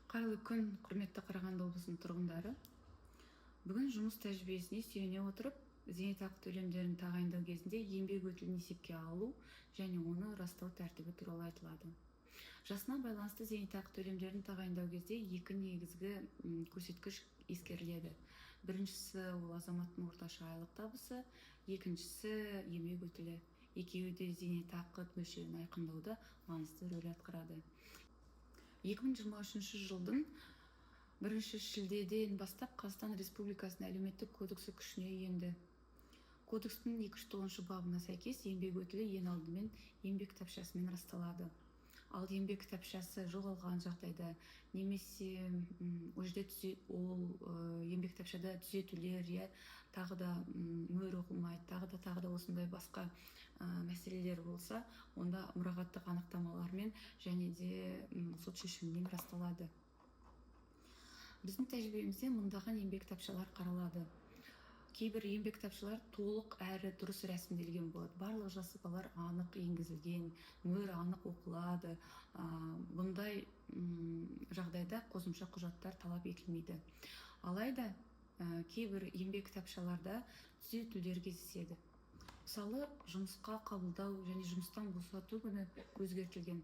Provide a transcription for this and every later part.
Қайырлы күн, құрметті Қарағанды облысының тұрғындары. Бүгін жұмыс тәжірибесіне сүйене отырып, зейнетақы төлемдерін тағайындау кезінде еңбек өтілін есепке алу және оны растау тәртібі туралы айтылады. Жасына байланысты зейнетақы төлемдерін тағайындау кезде екі негізгі көрсеткіш ескеріледі. Біріншісі ол азаматтың орташа айлық табысы, екіншісі еңбек өтілі. Екеуі де зейнетақы мөлшерін айқындауда маңызды рөл атқарады. 2023 жылдың 1 шілдеден бастап Қазақстан Республикасының әлеуметтік кодексі күшіне енді. Кодекстің 209 бабына сәйкес еңбек өтілі ең алдымен еңбек кітапшасымен расталады. Ал еңбек кітапшасы жоғалған жағдайда немесе еңбек кітапшада түзетулер, тағы да мөр оқылмайды, тағы да осындай басқа мәселелер болса, онда мұрағаттық анықтамалармен және де сот шешімімен расталады. Біздің тәжірибемізде мыңдаған еңбек кітапшалар қаралады. Кейбір еңбек кітапшалар толық әрі дұрыс рәсімделген болады. Барлық жазбалар анық енгізілген, мөр анық оқылады. Бұндай жағдайда қосымша құжаттар талап етілмейді. Алайда кейбір еңбек кітапшаларда түзетулер кездеседі. Мысалы, жұмысқа қабылдау және жұмыстан босату күні өзгертілген.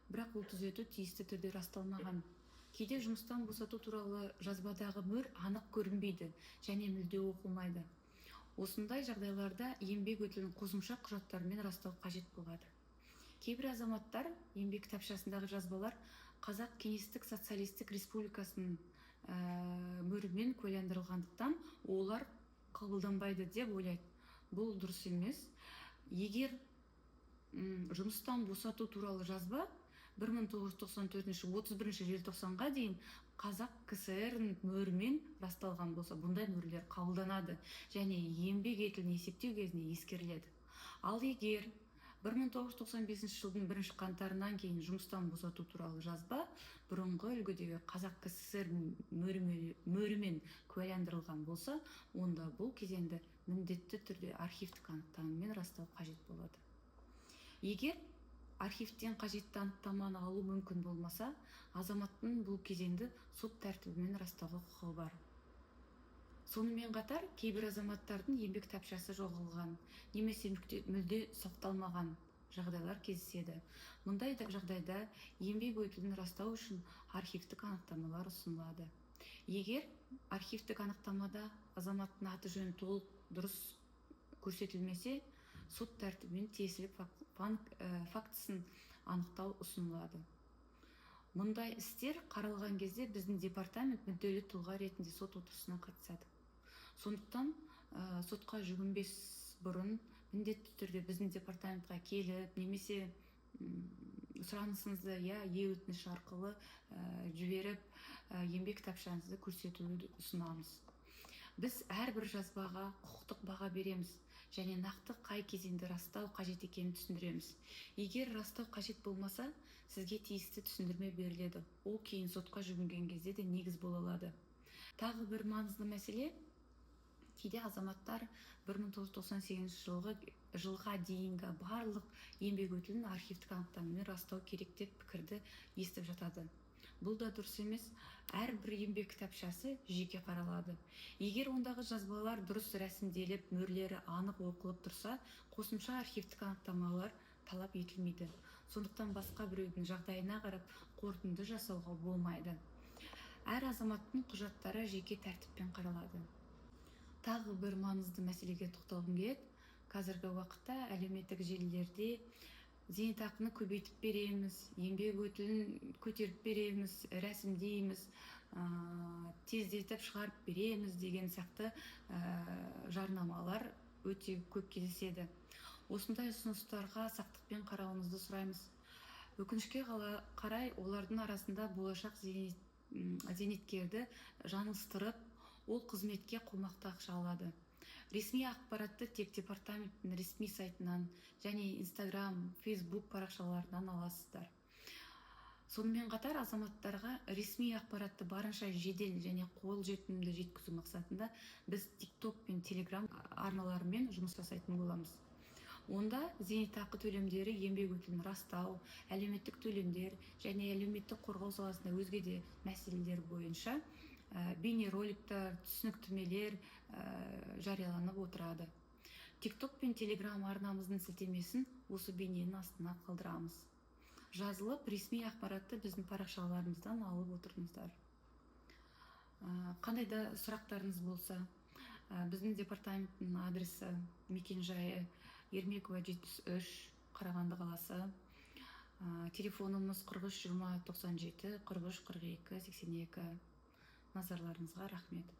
Бірақ ол түзету тиісті түрде расталмаған. Кейде жұмыстан босату туралы жазбадағы мөр анық көрінбейді және мүлде оқылмайды. Осындай жағдайларда еңбек өтілін қосымша құжаттармен растау қажет болады. Кейбір азаматтар еңбек кітапшасындағы жазбалар Қазақ Кеңестік Социалистік Республикасының мөрімен куәландырылғандықтан олар қабылданбайды деп ойлайды. Бұл дұрыс емес. Егер жұмыстан босату туралы жазба 1994 31 желтоқсанға дейін Қазақ КСР-ның мөрімен расталған болса, бұндай мөрлер қабылданады және еңбек өтілін есептеу кезінде ескеріледі. Ал егер 1995 жылдың 1 қаңтарынан кейін жұмыстан босату туралы жазба бұрынғы үлгідегі Қазақ КСР мөрімен куәландырылған болса, онда бұл кезеңді міндетті түрде архивтік анықтамамен растау қажет болады. Егер архивтен қажетті анықтаманы алу мүмкін болмаса, азаматтың бұл кезеңді сот тәртібімен растауға құқығы бар. Сонымен қатар, кейбір азаматтардың еңбек кітапшасы жоғалған, немесе мүлде сақталмаған жағдайлар кездеседі. Мұндай жағдайда еңбек өтілін растау үшін архивтік анықтамалар ұсынылады. Егер архивтік анықтамада азаматтың аты жөні толық дұрыс көрсетілмесе, сот тәртібімен тиесілі фактісін анықтау ұсынылады. Мұндай істер қаралған кезде біздің департамент мүдделі тұлға ретінде сот отырысына қатысады. Сондықтан сотқа жүгінбес бұрын міндетті түрде біздің департаментқа келіп, немесе сұранысыңызды өтініш арқылы жіберіп, еңбек кітапшаңызды көрсетуді ұсынамыз. Біз әрбір жазбаға құқықтық баға береміз және нақты қай кезеңді растау қажет екенін түсіндіреміз. Егер растау қажет болмаса, сізге тиісті түсіндірме беріледі. Ол кейін сотқа жүгінген кезде де негіз бола алады. Тағы бір маңызды мәселе, кейде азаматтар 1998 жылға дейінгі барлық еңбек өтілін архивтік анықтамамен растау керек деп пікірді естіп жатады. Бұл да дұрыс емес. Әрбір еңбек кітапшасы жеке қаралады. Егер ондағы жазбалар дұрыс рәсімделіп, мөрлері анық оқылып тұрса, қосымша архивтік анықтамалар талап етілмейді. Сондықтан басқа біреудің жағдайына қарап қорытынды жасауға болмайды. Әр азаматтың құжаттары жеке тәртіппен қаралады. Тағы бір маңызды мәселеге тоқталғым келеді. Қазіргі уақытта әлеуметтік желілерде зейнетақыны көбейтіп береміз, еңбек өтілін көтеріп береміз, рәсімдейміз, тездетіп шығарып береміз деген сияқты жарнамалар өте көп кездеседі. Осындай ұсыныстарға сақтықпен қарауыңызды сұраймыз. Өкінішке қарай, олардың арасында болашақ зейнеткерді жаңылыстырып, ол қызметке қомақты ақша алады. Ресми ақпаратты тек департаменттің ресми сайтынан және Instagram, Facebook парақшаларынан аласыздар. Сонымен қатар азаматтарға ресми ақпаратты барынша жедел және қолжетімді жеткізу мақсатында біз TikTok пен Telegram арналарымен жұмыс жасайтын боламыз. Онда зейнетақы төлемдері, еңбек өтілін растау, әлеуметтік төлемдер және әлеуметтік қорғау саласында өзге де мәселелер бойынша бейнероликтер, түсініктемелер жарияланып отырады. TikTok пен Telegram арнамыздың сілтемесін осы бейненің астына қалдырамыз. Жазылып, ресми ақпаратты біздің парақшаларымыздан алып отырыңыздар. Қандай да сұрақтарыңыз болса, біздің департаменттің адресі, мекен-жайы Ермекова 73, Қарағанды қаласы. Телефонымыз 43 20 97 43 42 82. Назарларыңызға рахмет.